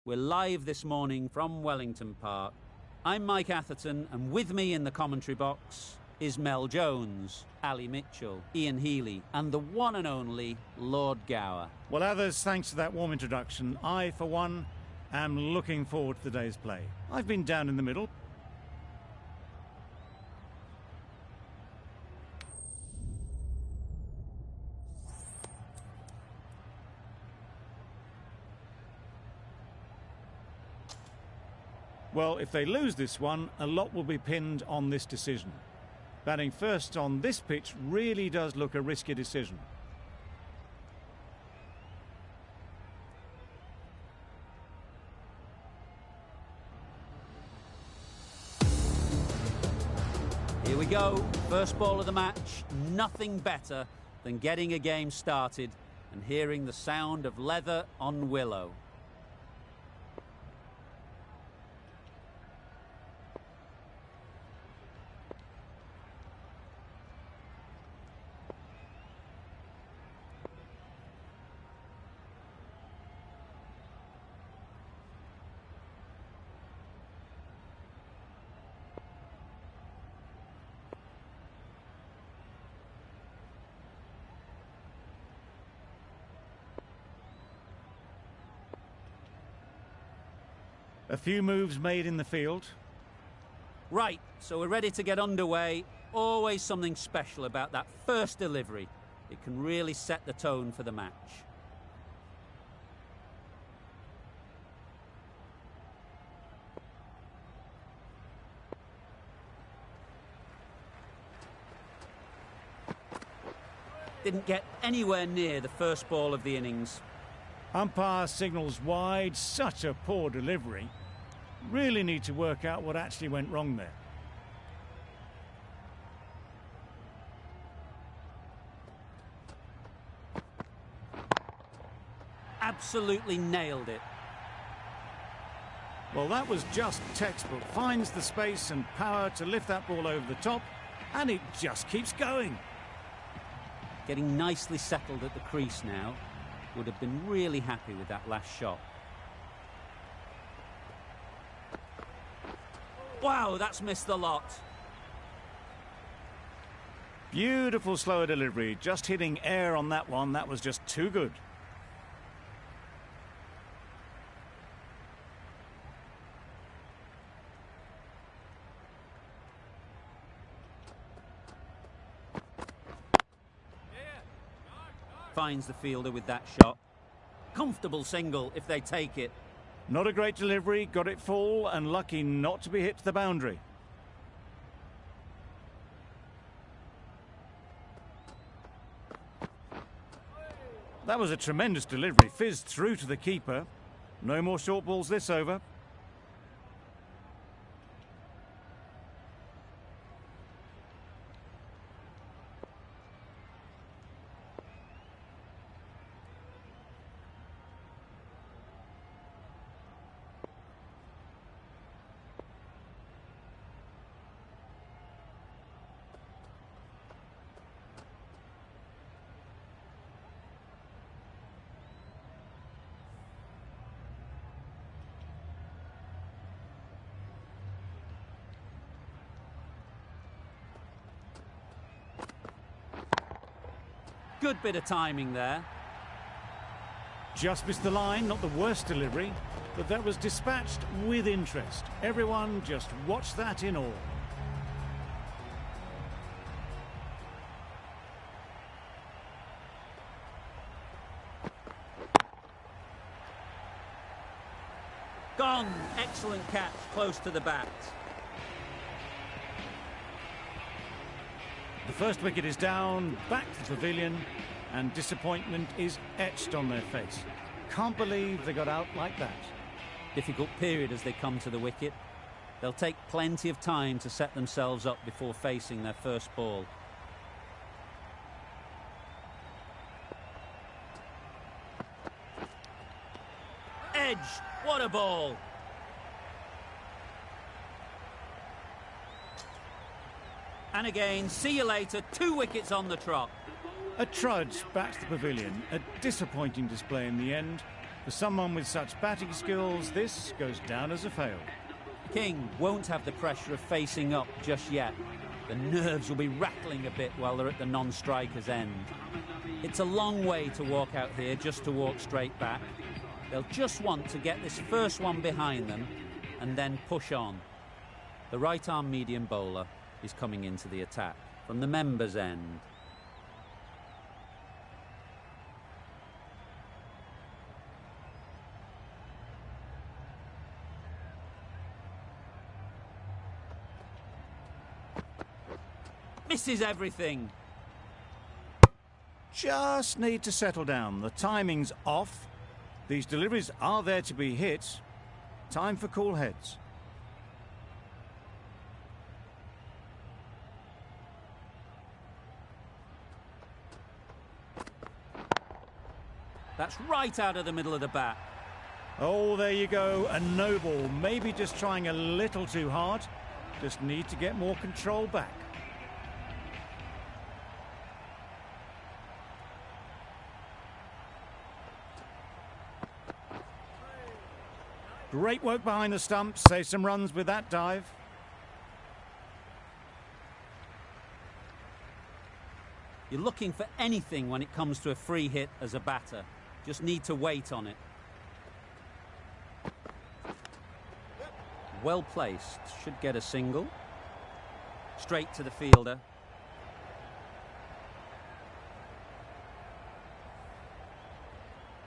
We're live this morning from Wellington Park. I'm Mike Atherton, and with me in the commentary box is Mel Jones, Ali Mitchell, Ian Healy, and the one and only Lord Gower. Well, others, thanks to that warm introduction, I, for one, am looking forward to the day's play. I've been down in the middle. Well, if they lose this one, a lot will be pinned on this decision. Batting first on this pitch really does look a risky decision. Here we go, first ball of the match. Nothing better than getting a game started and hearing the sound of leather on willow. A few moves made in the field. Right, so we're ready to get underway. Always something special about that first delivery. It can really set the tone for the match. Didn't get anywhere near the first ball of the innings. Umpire signals wide. Such a poor delivery. Really need to work out what actually went wrong there. Absolutely nailed it. Well, that was just textbook. Finds the space and power to lift that ball over the top, and it just keeps going. Getting nicely settled at the crease now. Would have been really happy with that last shot. Wow, that's missed the lot. Beautiful slower delivery. Just hitting air on that one. That was just too good. Finds the fielder with that shot. Comfortable single if they take it. Not a great delivery, got it full and lucky not to be hit to the boundary. That was a tremendous delivery, fizzed through to the keeper. No more short balls this over. Good bit of timing there. Just missed the line, not the worst delivery, but that was dispatched with interest. Everyone just watched that in awe. Gone. Excellent catch, close to the bat. The first wicket is down, back to the pavilion, and disappointment is etched on their face. Can't believe they got out like that. Difficult period as they come to the wicket. They'll take plenty of time to set themselves up before facing their first ball. Edge, what a ball! And again, see you later, 2 wickets on the trot. A trudge back to the pavilion, a disappointing display in the end. For someone with such batting skills, this goes down as a fail. King won't have the pressure of facing up just yet. The nerves will be rattling a bit while they're at the non-striker's end. It's a long way to walk out here just to walk straight back. They'll just want to get this first one behind them and then push on. The right-arm medium bowler is coming into the attack from the members' end. Misses everything. Just need to settle down. The timing's off. These deliveries are there to be hit. Time for cool heads. That's right out of the middle of the bat. Oh, there you go. A no ball. Maybe just trying a little too hard. Just need to get more control back. Great work behind the stumps. Save some runs with that dive. You're looking for anything when it comes to a free hit as a batter. Just need to wait on it. Well placed. Should get a single. Straight to the fielder.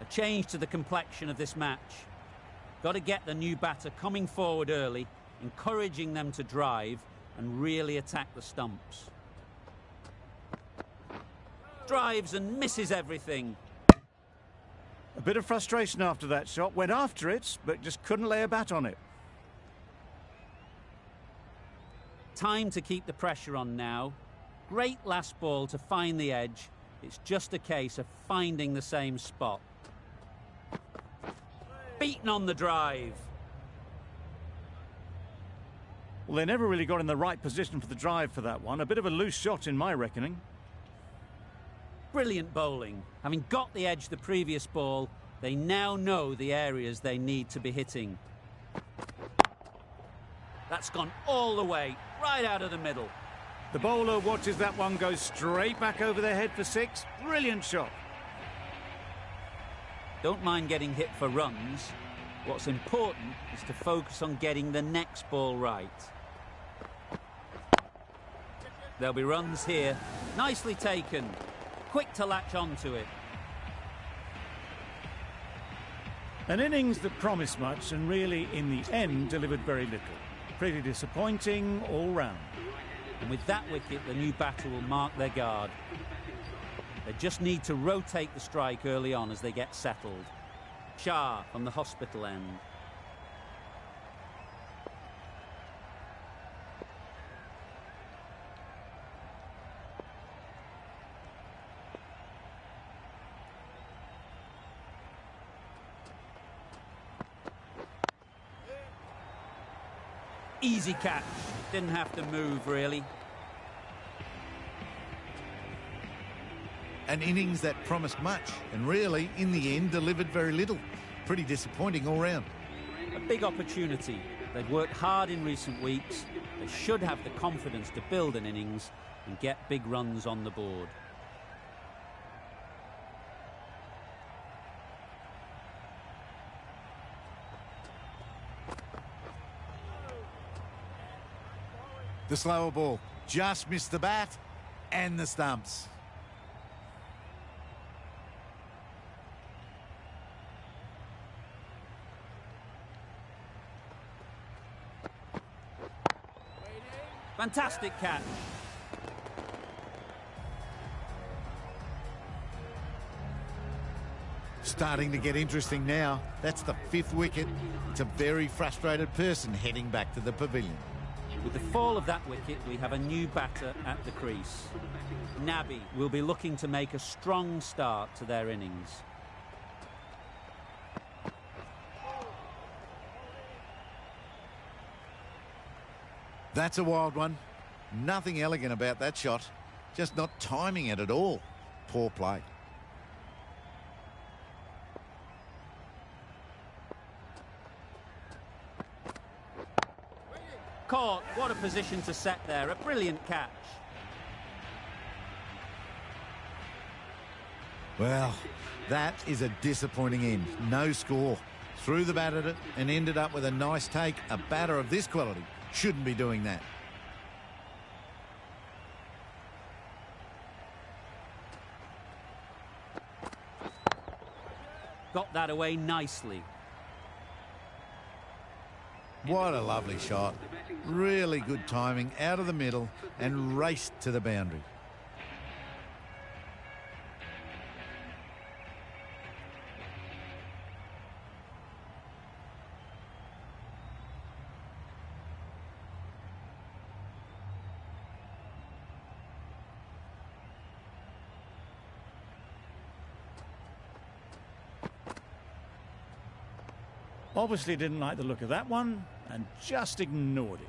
A change to the complexion of this match. Got to get the new batter coming forward early, encouraging them to drive and really attack the stumps. Drives and misses everything. A bit of frustration after that shot. Went after it, but just couldn't lay a bat on it. Time to keep the pressure on now. Great last ball to find the edge. It's just a case of finding the same spot. Beaten on the drive. Well, they never really got in the right position for the drive for that one. A bit of a loose shot in my reckoning. Brilliant bowling. Having got the edge the previous ball, they now know the areas they need to be hitting. That's gone all the way, right out of the middle. The bowler watches that one go straight back over their head for six. Brilliant shot. Don't mind getting hit for runs. What's important is to focus on getting the next ball right. There'll be runs here. Nicely taken. Quick to latch onto it. An innings that promised much and really, in the end, delivered very little. Pretty disappointing all round. And with that wicket, the new batter will mark their guard. They just need to rotate the strike early on as they get settled. Shah from the hospital end. Easy catch. Didn't have to move, really. An innings that promised much and really, in the end, delivered very little. Pretty disappointing all round. A big opportunity. They've worked hard in recent weeks. They should have the confidence to build an innings and get big runs on the board. The slower ball just missed the bat and the stumps. Fantastic catch. Starting to get interesting now. That's the 5th wicket. It's a very frustrated person heading back to the pavilion. With the fall of that wicket, we have a new batter at the crease. Nabi will be looking to make a strong start to their innings. That's a wild one. Nothing elegant about that shot. Just not timing it at all. Poor play. Caught. What a position to set there. A brilliant catch. Well, that is a disappointing end. No score. Threw the bat at it and ended up with a nice take. A batter of this quality shouldn't be doing that. Got that away nicely. What a lovely shot. Really good timing out of the middle and raced to the boundary. Obviously didn't like the look of that one and just ignored it.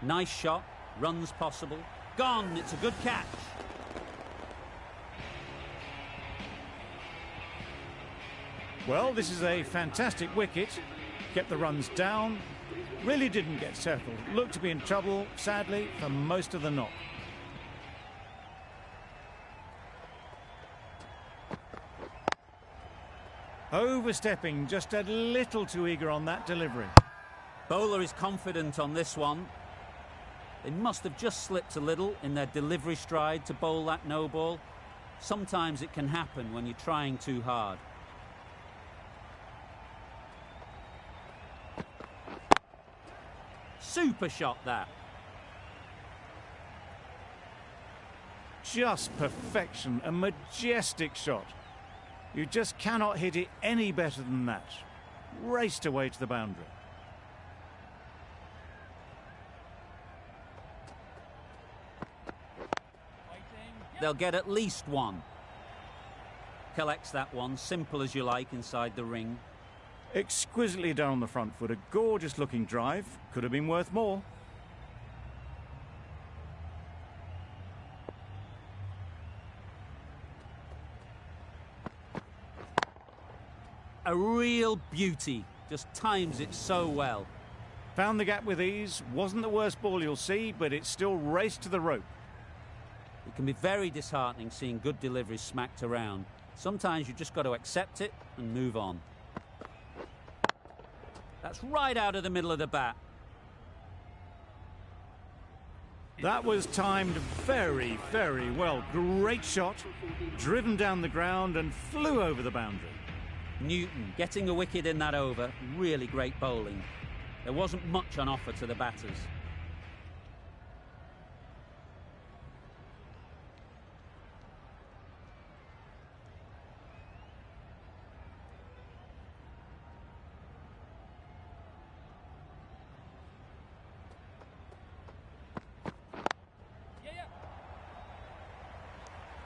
Nice shot. Runs possible. Gone. It's a good catch. Well, this is a fantastic wicket. Kept the runs down. Really didn't get settled. Looked to be in trouble, sadly, for most of the knock. Overstepping, just a little too eager on that delivery. Bowler is confident on this one. They must have just slipped a little in their delivery stride to bowl that no ball. Sometimes it can happen when you're trying too hard. Super shot that. Just perfection, a majestic shot. You just cannot hit it any better than that. Raced away to the boundary. They'll get at least one. Collects that one, simple as you like, inside the ring. Exquisitely done on the front foot, a gorgeous looking drive. Could have been worth more. A real beauty, just times it so well. Found the gap with ease, wasn't the worst ball you'll see, but it still raced to the rope. It can be very disheartening seeing good deliveries smacked around. Sometimes you just got to accept it and move on. That's right out of the middle of the bat. That was timed very, very well. Great shot, driven down the ground and flew over the boundary. Newton getting a wicket in that over, really great bowling. There wasn't much on offer to the batters.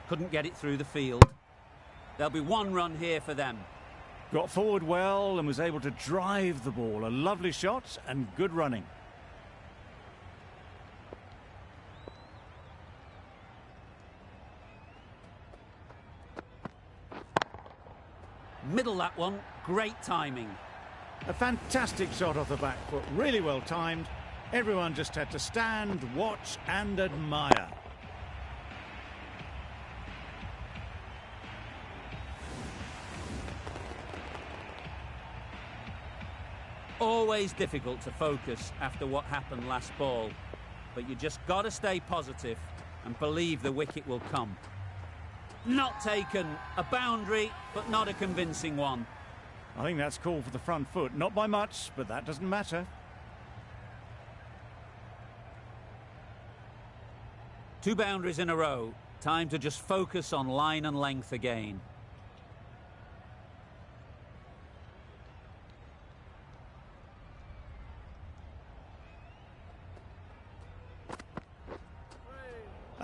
Couldn't get it through the field. There'll be one run here for them. Got forward well and was able to drive the ball. A lovely shot and good running. Middle that one, great timing. A fantastic shot off the back foot, really well timed. Everyone just had to stand, watch and admire. Always difficult to focus after what happened last ball, but you just got to stay positive and believe the wicket will come. Not taken, a boundary, but not a convincing one. I think that's called for the front foot, not by much, but that doesn't matter. Two boundaries in a row, time to just focus on line and length again.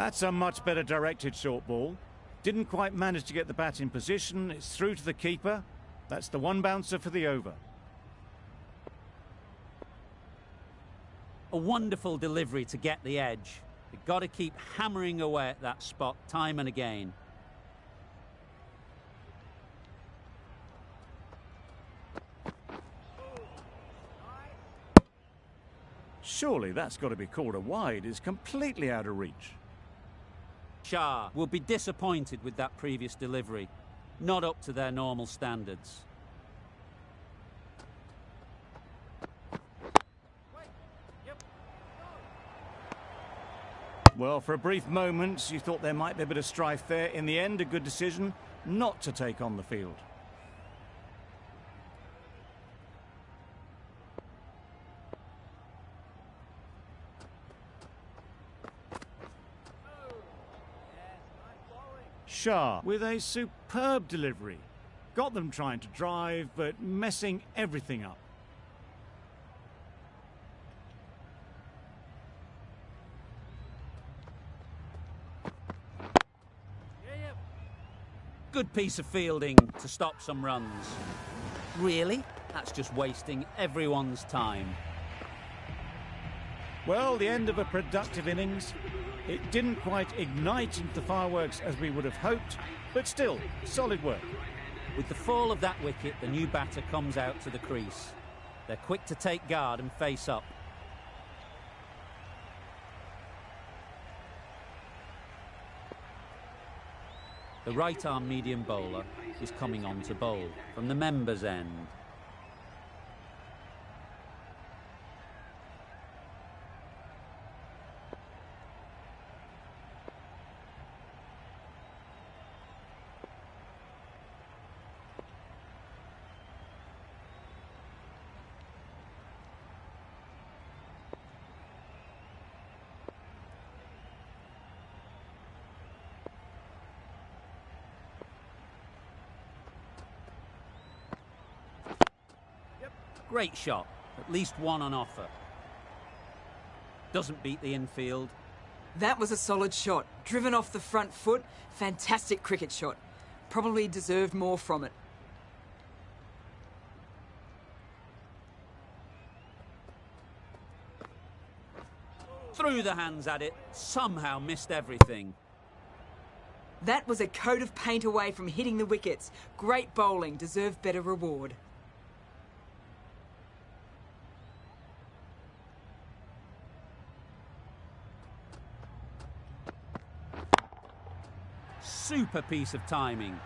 That's a much better directed short ball. Didn't quite manage to get the bat in position. It's through to the keeper. That's the one bouncer for the over. A wonderful delivery to get the edge. They've got to keep hammering away at that spot time and again. Surely that's got to be called a wide. It's completely out of reach. Shah will be disappointed with that previous delivery. Not up to their normal standards. Well, for a brief moment, you thought there might be a bit of strife there. In the end, a good decision not to take on the field. Shah with a superb delivery. Got them trying to drive, but messing everything up. Good piece of fielding to stop some runs. Really? That's just wasting everyone's time. Well, the end of a productive innings. It didn't quite ignite into the fireworks as we would have hoped, but still, solid work. With the fall of that wicket, the new batter comes out to the crease. They're quick to take guard and face up. The right-arm medium bowler is coming on to bowl from the members' end. Great shot, at least one on offer. Doesn't beat the infield. That was a solid shot, driven off the front foot. Fantastic cricket shot. Probably deserved more from it. Threw the hands at it, somehow missed everything. That was a coat of paint away from hitting the wickets. Great bowling, deserved better reward. Super piece of timing.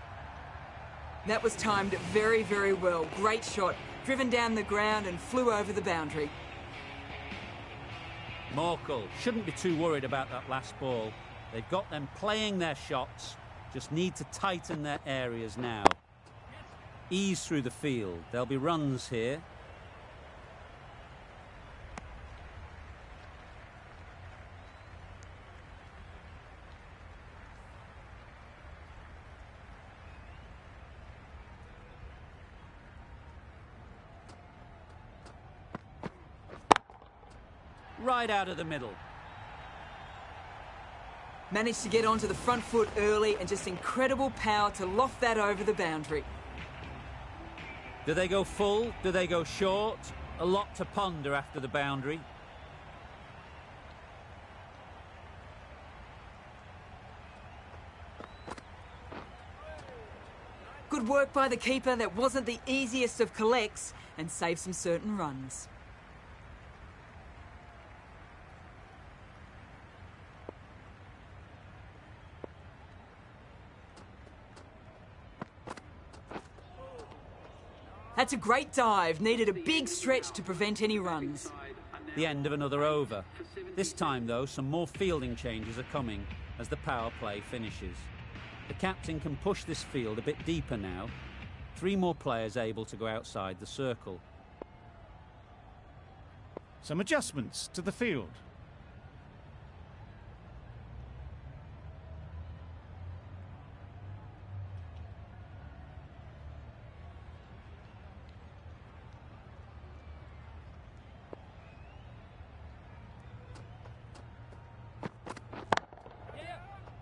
That was timed very, very well. Great shot. Driven down the ground and flew over the boundary. Morkel shouldn't be too worried about that last ball. They've got them playing their shots, just need to tighten their areas now. Ease through the field. There'll be runs here. Right out of the middle. Managed to get onto the front foot early and just incredible power to loft that over the boundary. Do they go full? Do they go short? A lot to ponder after the boundary. Good work by the keeper. That wasn't the easiest of collects and saved some certain runs. That's a great dive. Needed a big stretch to prevent any runs. The end of another over. This time, though, some more fielding changes are coming as the power play finishes. The captain can push this field a bit deeper now. 3 more players able to go outside the circle. Some adjustments to the field.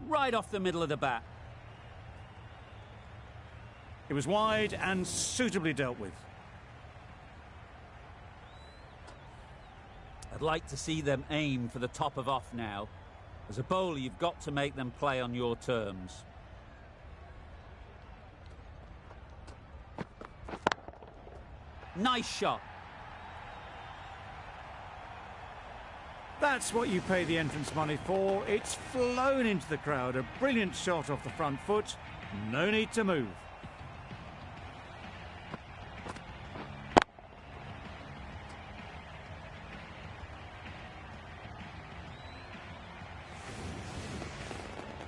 Right off the middle of the bat. It was wide and suitably dealt with. I'd like to see them aim for the top of off now. As a bowler, you've got to make them play on your terms. Nice shot. That's what you pay the entrance money for. It's flown into the crowd. A brilliant shot off the front foot. No need to move.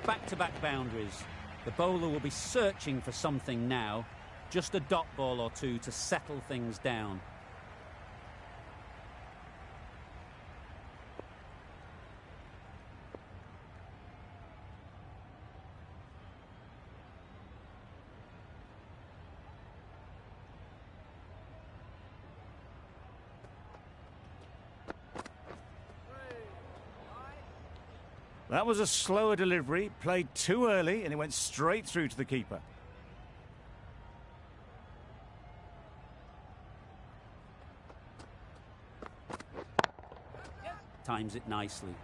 Back-to-back boundaries. The bowler will be searching for something now. Just a dot ball or two to settle things down. That was a slower delivery, played too early, and it went straight through to the keeper. Times it nicely.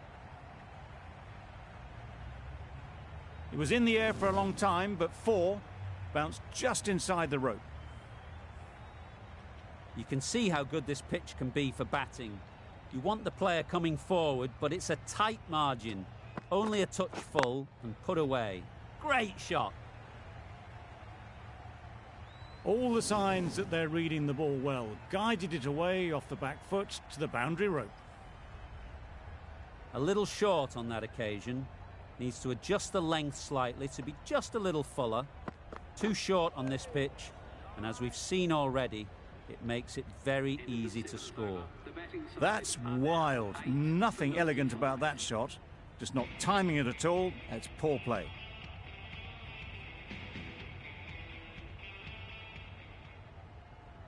It was in the air for a long time, but 4 bounced just inside the rope. You can see how good this pitch can be for batting. You want the player coming forward, but it's a tight margin. Only a touch full and put away. Great shot. All the signs that they're reading the ball well. Guided it away off the back foot to the boundary rope. A little short on that occasion. Needs to adjust the length slightly to be just a little fuller. Too short on this pitch, and as we've seen already, it makes it very easy to score. That's wild. Nothing elegant about that shot. Just not timing it at all. It's poor play.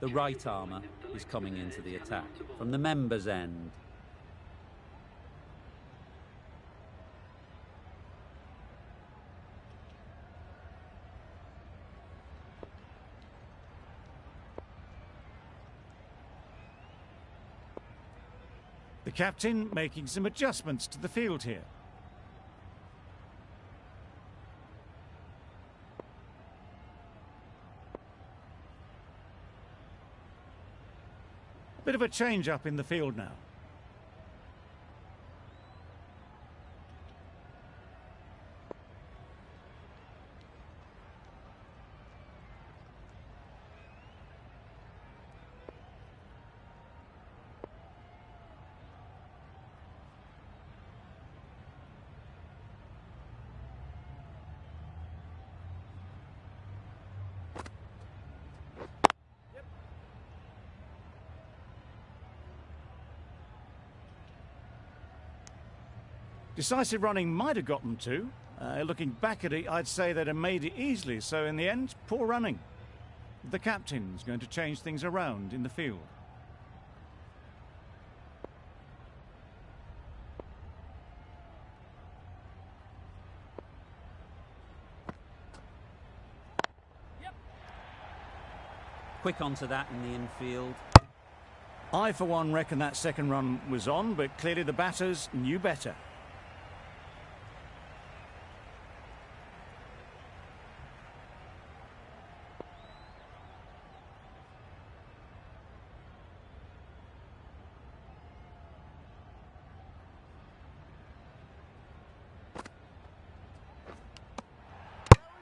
The right armour is coming into the attack from the members' end. The captain making some adjustments to the field here. Bit of a change up in the field now. Decisive running might have gotten to. Looking back at it, I'd say they'd have made it easily. So in the end, poor running. The captain's going to change things around in the field. Quick onto that in the infield. I, for one, reckon that second run was on, but clearly the batters knew better.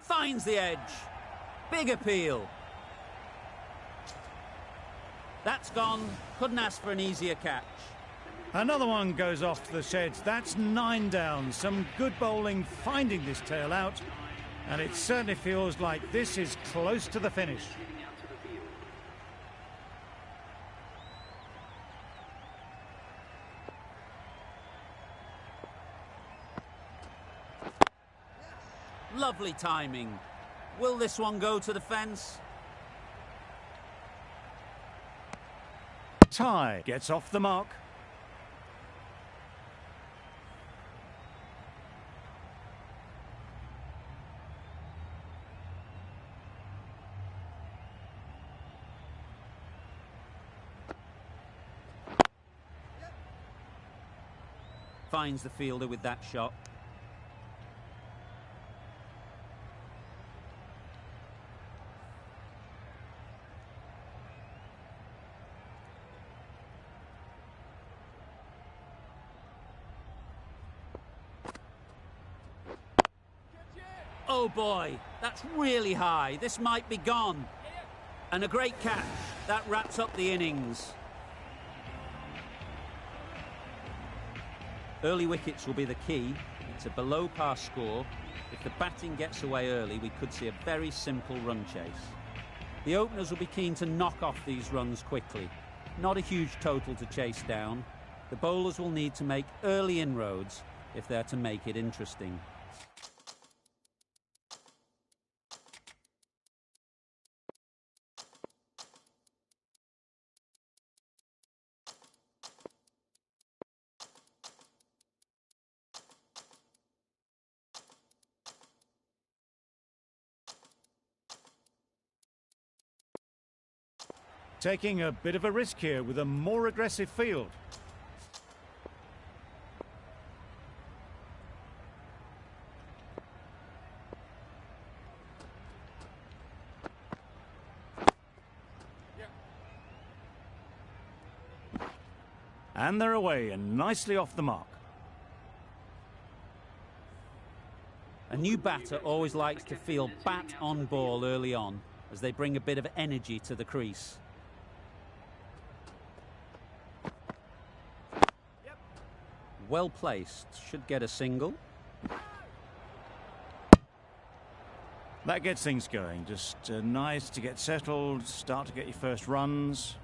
Finds the edge. Big appeal. That's gone. Couldn't ask for an easier catch. Another one goes off to the sheds. That's 9 down. Some good bowling finding this tail out. And it certainly feels like this is close to the finish. Lovely timing. Will this one go to the fence? Ty gets off the mark. Finds the fielder with that shot. Oh boy, that's really high. This might be gone. And a great catch. That wraps up the innings. Early wickets will be the key. It's a below par score. If the batting gets away early, we could see a very simple run chase. The openers will be keen to knock off these runs quickly. Not a huge total to chase down. The bowlers will need to make early inroads if they're to make it interesting. Taking a bit of a risk here with a more aggressive field. And they're away and nicely off the mark. A new batter always likes to feel bat on ball early on as they bring a bit of energy to the crease. Well placed, should get a single. That gets things going. Just nice to get settled, start to get your first runs.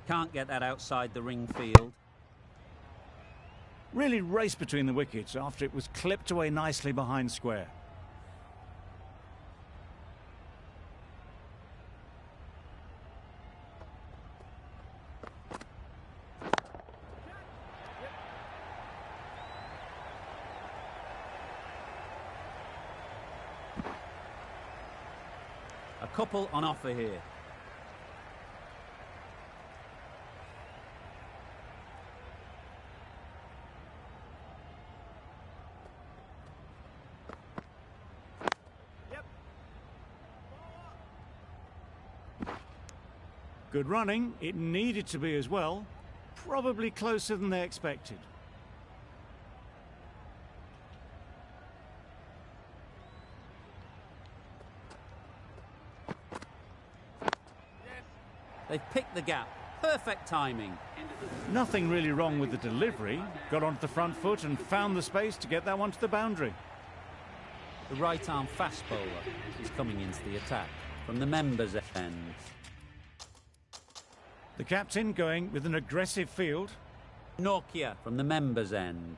Can't get that outside the ring field. Really raced between the wickets after it was clipped away nicely behind square. A couple on offer here. Good running. It needed to be as well. Probably closer than they expected. They've picked the gap. Perfect timing. Nothing really wrong with the delivery. Got onto the front foot and found the space to get that one to the boundary. The right-arm fast bowler is coming into the attack from the members' end. The captain going with an aggressive field. Nokia from the members' end.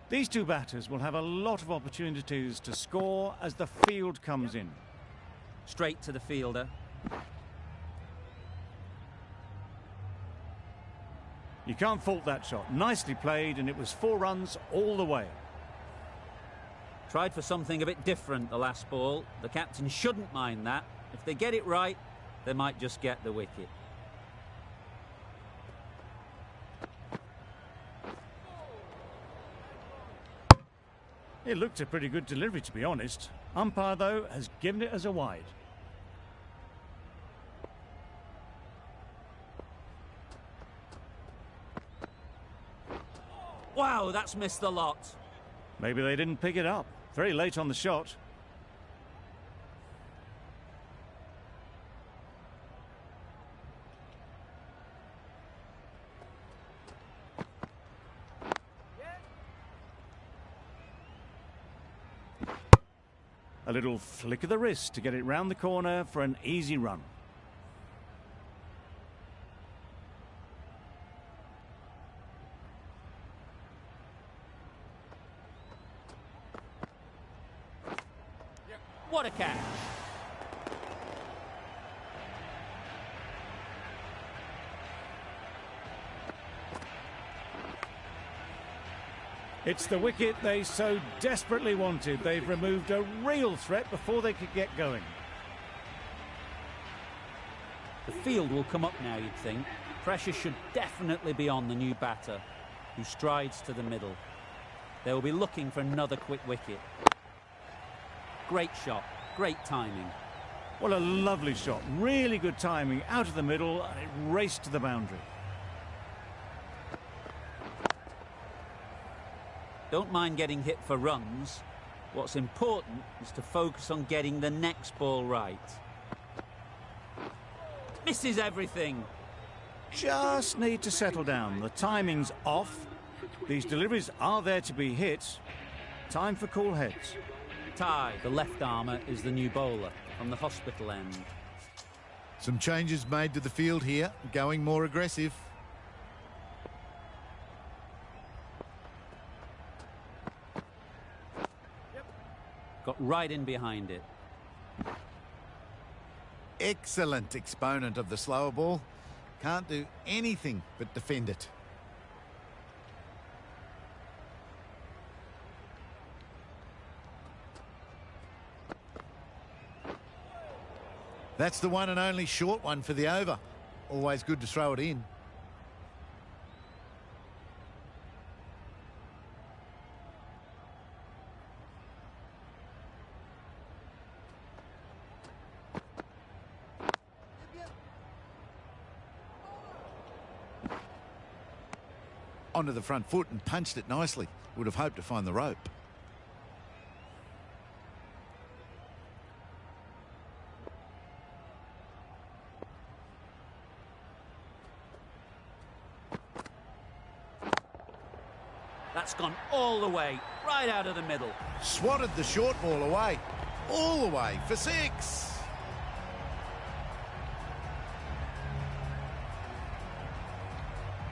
These two batters will have a lot of opportunities to score as the field comes in. Straight to the fielder. You can't fault that shot. Nicely played, and it was 4 runs all the way. Tried for something a bit different the last ball. The captain shouldn't mind that. If they get it right, they might just get the wicket. It looked a pretty good delivery, to be honest. Umpire, though, has given it as a wide. Wow, that's missed a lot. Maybe they didn't pick it up. Very late on the shot. A little flick of the wrist to get it round the corner for an easy run. What a catch. It's the wicket they so desperately wanted. They've removed a real threat before they could get going. The field will come up now, you'd think. Pressure should definitely be on the new batter. who strides to the middle. They will be looking for another quick wicket. Great shot, great timing. What a lovely shot. Really good timing out of the middle, and it raced to the boundary. Don't mind getting hit for runs. What's important is to focus on getting the next ball right. Misses everything. Just need to settle down. The timing's off. These deliveries are there to be hit. Time for cool heads. Ty, the left armour, is the new bowler from the hospital end. Some changes made to the field here, going more aggressive. Got right in behind it. Excellent exponent of the slower ball. Can't do anything but defend it. That's the one and only short one for the over. Always good to throw it in. Onto the front foot and punched it nicely. Would have hoped to find the rope. That's gone all the way, right out of the middle. Swatted the short ball away. All the way for 6.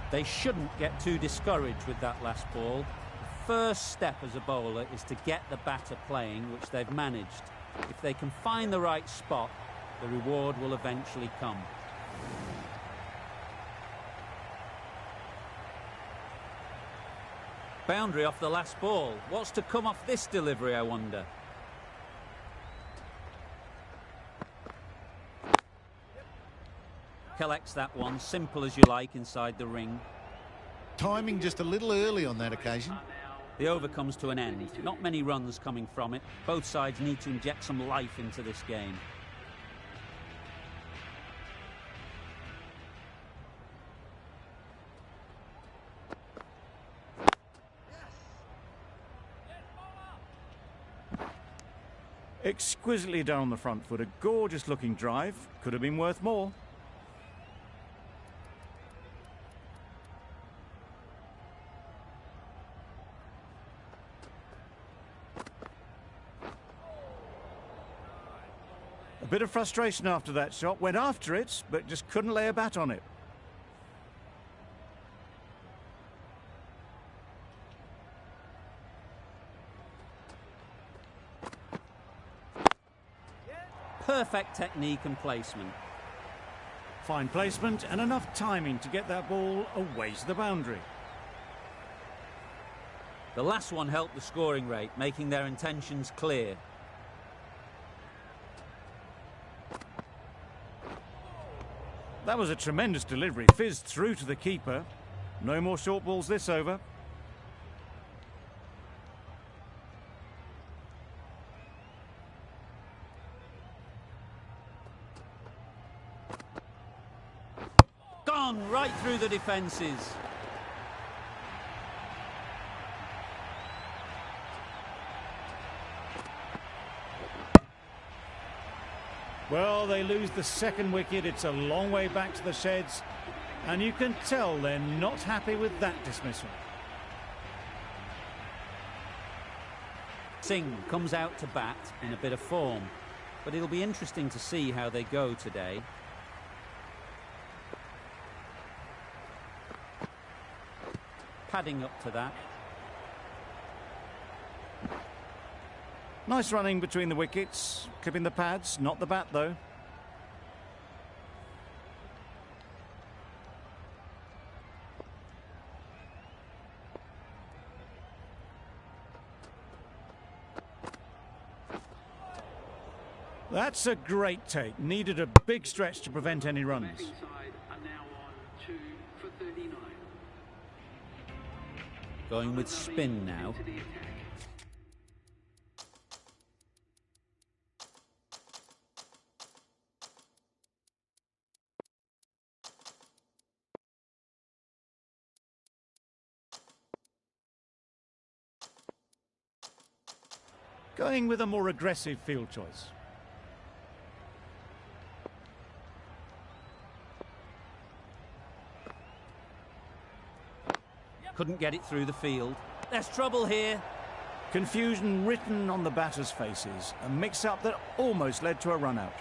They shouldn't get too discouraged with that last ball. The first step as a bowler is to get the batter playing, which they've managed. If they can find the right spot, the reward will eventually come. Boundary off the last ball. What's to come off this delivery, I wonder? Collects that one, simple as you like, inside the ring. Timing just a little early on that occasion. The over comes to an end. Not many runs coming from it. Both sides need to inject some life into this game. Exquisitely done on the front foot. A gorgeous looking drive. Could have been worth more. A bit of frustration after that shot. Went after it, but just couldn't lay a bat on it. Perfect technique and placement. Fine placement and enough timing to get that ball away to the boundary. The last one helped the scoring rate, making their intentions clear. That was a tremendous delivery. Fizzed through to the keeper. No more short balls this over. Gone right through the defences. Well, they lose the second wicket. It's a long way back to the sheds, and you can tell they're not happy with that dismissal. Singh comes out to bat in a bit of form, but it'll be interesting to see how they go today. Padding up to that. Nice running between the wickets, clipping the pads, not the bat though. That's a great take. Needed a big stretch to prevent any runs. Going with spin now. Going with a more aggressive field choice. Couldn't get it through the field. There's trouble here. Confusion written on the batters' faces. A mix-up that almost led to a run-out.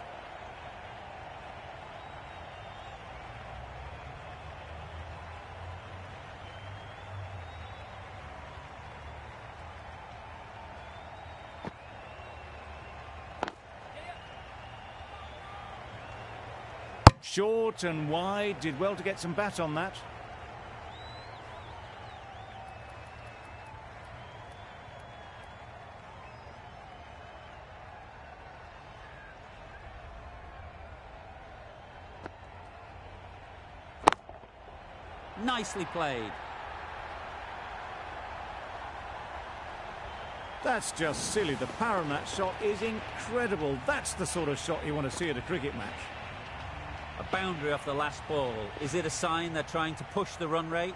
Short and wide, did well to get some bat on that. Nicely played. That's just silly. The power on that shot is incredible. That's the sort of shot you want to see at a cricket match. A boundary off the last ball. Is it a sign they're trying to push the run rate?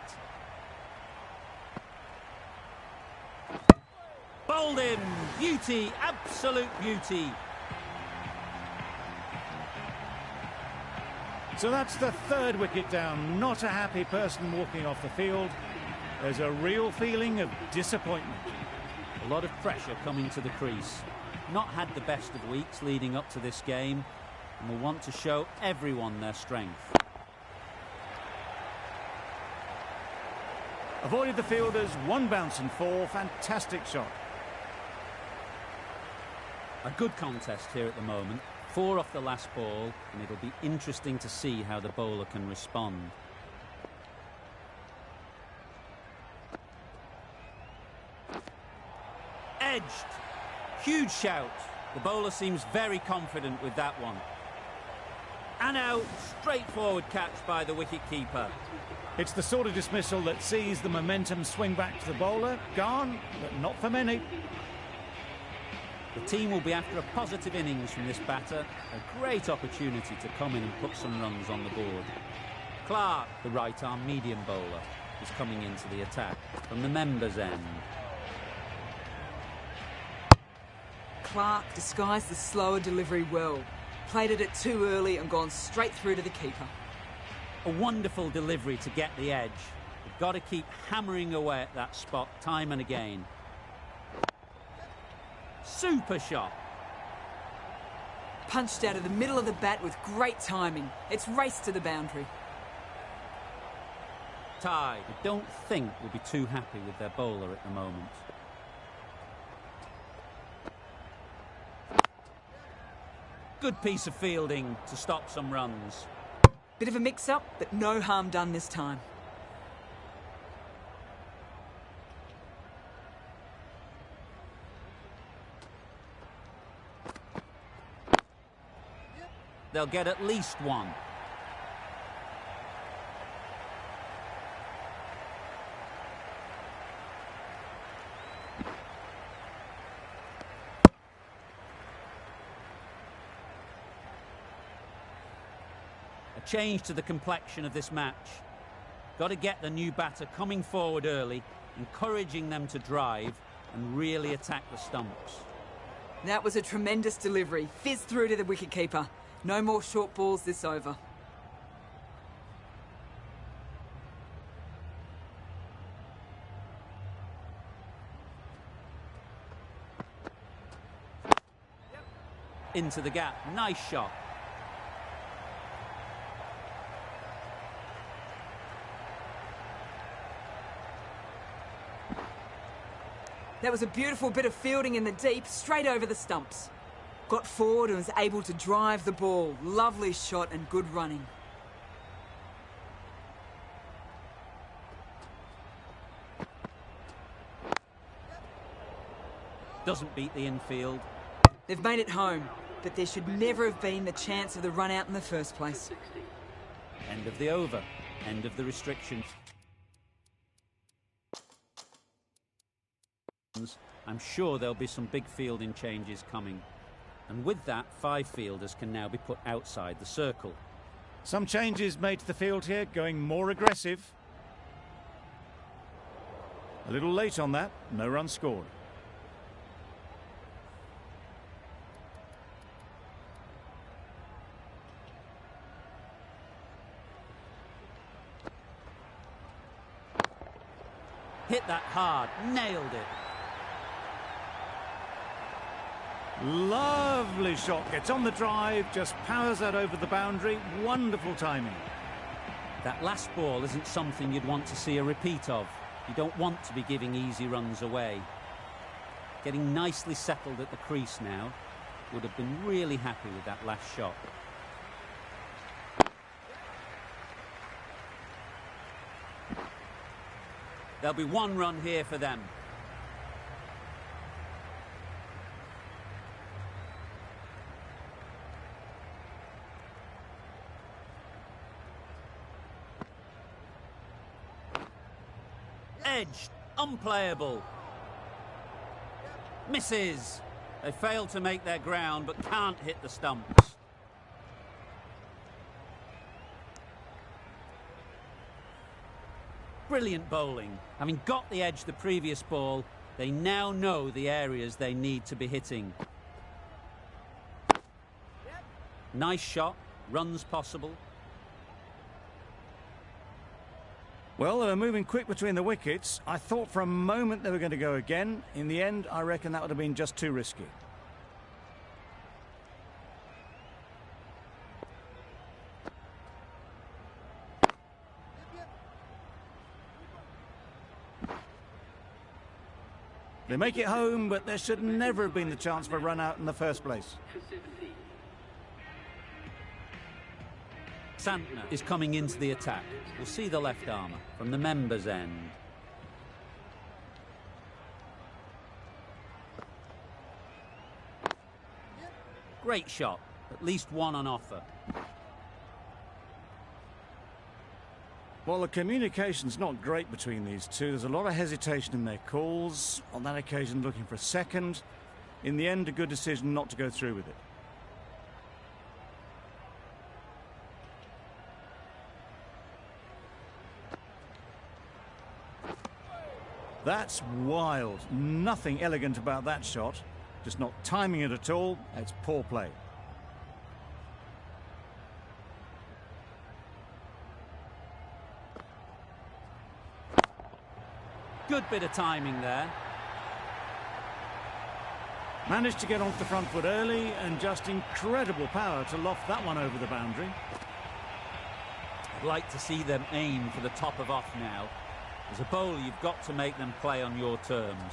Bowled him! Beauty! Absolute beauty! So that's the third wicket down. Not a happy person walking off the field. There's a real feeling of disappointment. A lot of pressure coming to the crease. Not had the best of weeks leading up to this game, and will want to show everyone their strength. Avoided the fielders, one bounce and four. Fantastic shot. A good contest here at the moment. 4 off the last ball, and it'll be interesting to see how the bowler can respond. Edged. Huge shout. The bowler seems very confident with that one. And out. Straightforward catch by the wicket-keeper. It's the sort of dismissal that sees the momentum swing back to the bowler. Gone, but not for many. The team will be after a positive innings from this batter. A great opportunity to come in and put some runs on the board. Clark, the right-arm medium bowler, is coming into the attack from the members' end. Clark disguised the slower delivery well. Played it too early and gone straight through to the keeper. A wonderful delivery to get the edge. You've got to keep hammering away at that spot time and again. Super shot. Punched out of the middle of the bat with great timing. It's raced to the boundary. Tied. I don't think we'll be too happy with their bowler at the moment. Good piece of fielding to stop some runs. Bit of a mix-up, but no harm done this time. They'll get at least one. A change to the complexion of this match. Got to get the new batter coming forward early, encouraging them to drive and really attack the stumps. That was a tremendous delivery. Fizzed through to the wicketkeeper. No more short balls this over. Into the gap. Nice shot. That was a beautiful bit of fielding in the deep, straight over the stumps. Got forward and was able to drive the ball. Lovely shot and good running. Doesn't beat the infield. They've made it home, but there should never have been the chance of the run out in the first place. End of the over. End of the restrictions. I'm sure there'll be some big fielding changes coming. And with that, 5 fielders can now be put outside the circle. Some changes made to the field here, going more aggressive. A little late on that, no run scored. Hit that hard, nailed it. Lovely shot, gets on the drive, just powers that over the boundary. Wonderful timing. That last ball isn't something you'd want to see a repeat of. You don't want to be giving easy runs away. Getting nicely settled at the crease now. Would have been really happy with that last shot. There'll be 1 run here for them. Edged, unplayable. Misses. They fail to make their ground but can't hit the stumps. Brilliant bowling. Having got the edge the previous ball, they now know the areas they need to be hitting. Nice shot, runs possible. Well, they were moving quick between the wickets. I thought for a moment they were going to go again. In the end, I reckon that would have been just too risky. They make it home, but there should never have been the chance for a run out in the first place. Santner is coming into the attack. We'll see the left armour from the members' end. Great shot. At least 1 on offer. Well, the communication's not great between these two. There's a lot of hesitation in their calls. On that occasion, looking for a second. In the end, a good decision not to go through with it. That's wild. Nothing elegant about that shot. Just not timing it at all. It's poor play. Good bit of timing there. Managed to get onto the front foot early and just incredible power to loft that one over the boundary. I'd like to see them aim for the top of off now. As a bowler, you've got to make them play on your terms.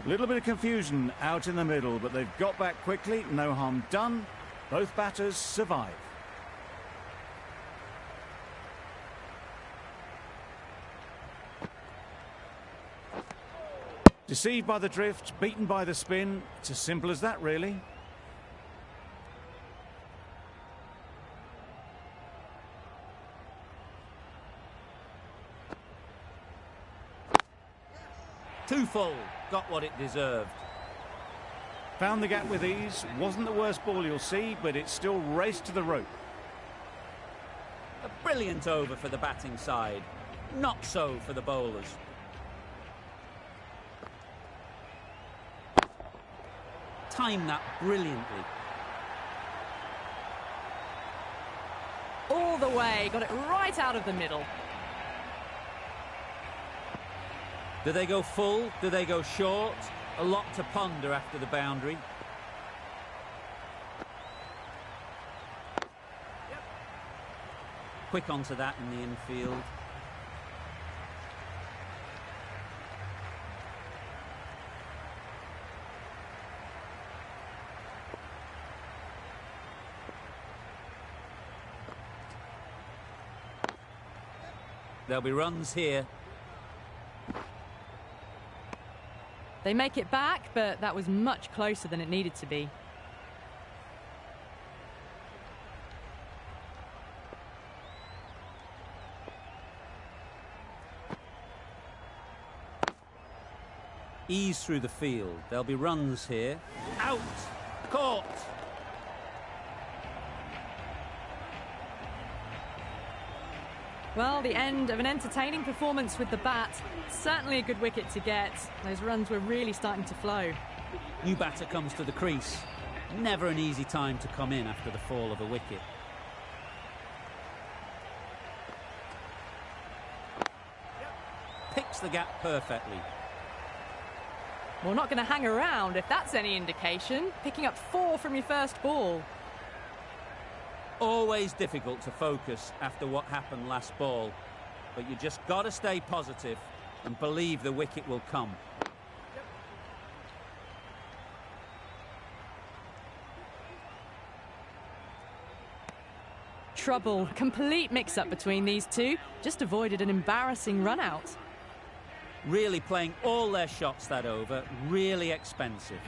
A little bit of confusion out in the middle, but they've got back quickly. No harm done. Both batters survive. Deceived by the drift, beaten by the spin. It's as simple as that, really. Too full. Got what it deserved. Found the gap with ease. Wasn't the worst ball you'll see, but it still raced to the rope. A brilliant over for the batting side. Not so for the bowlers. Timed that brilliantly. All the way, got it right out of the middle. Do they go full? Do they go short? A lot to ponder after the boundary. Quick onto that in the infield. There'll be runs here. They make it back, but that was much closer than it needed to be. Ease through the field. There'll be runs here. Out! Caught! Well, the end of an entertaining performance with the bat. Certainly a good wicket to get. Those runs were really starting to flow. New batter comes to the crease. Never an easy time to come in after the fall of a wicket. Picks the gap perfectly. Well, not going to hang around if that's any indication. Picking up 4 from your first ball. Always difficult to focus after what happened last ball, but you just got to stay positive and believe the wicket will come. Trouble. Complete mix-up between these two. Just avoided an embarrassing run-out. Really playing all their shots that over. Really expensive.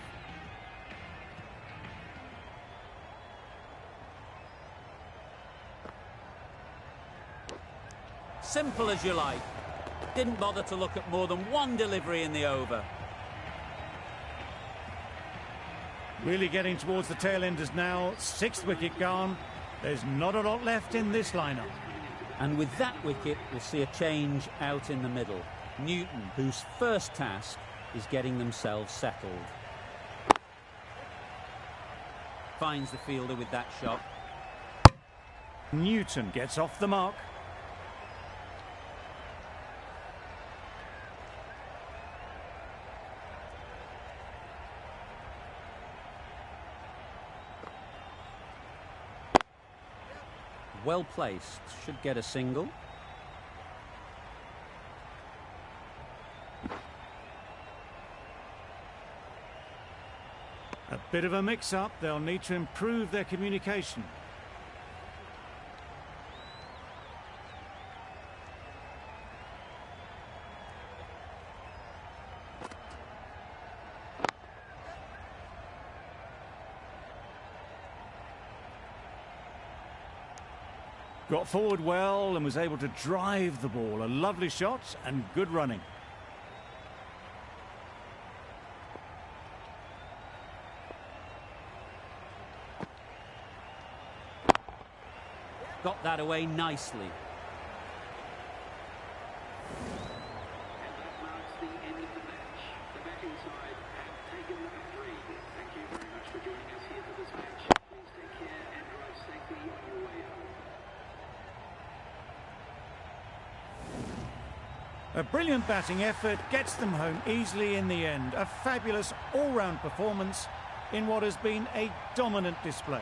Simple as you like. Didn't bother to look at more than one delivery in the over. Really getting towards the tail enders now. 6th wicket gone. There's not a lot left in this lineup. And with that wicket, we'll see a change out in the middle. Newton, whose first task is getting themselves settled. Finds the fielder with that shot. Newton gets off the mark. Well placed, should get a single. A bit of a mix-up. They'll need to improve their communication. Got forward well and was able to drive the ball. A lovely shot and good running. Got that away nicely. And that marks the end of the match. The batting side have taken number 3. Thank you very much for joining us here for this match. Please take care and drive safely on your way home. A brilliant batting effort gets them home easily in the end. A fabulous all-round performance in what has been a dominant display.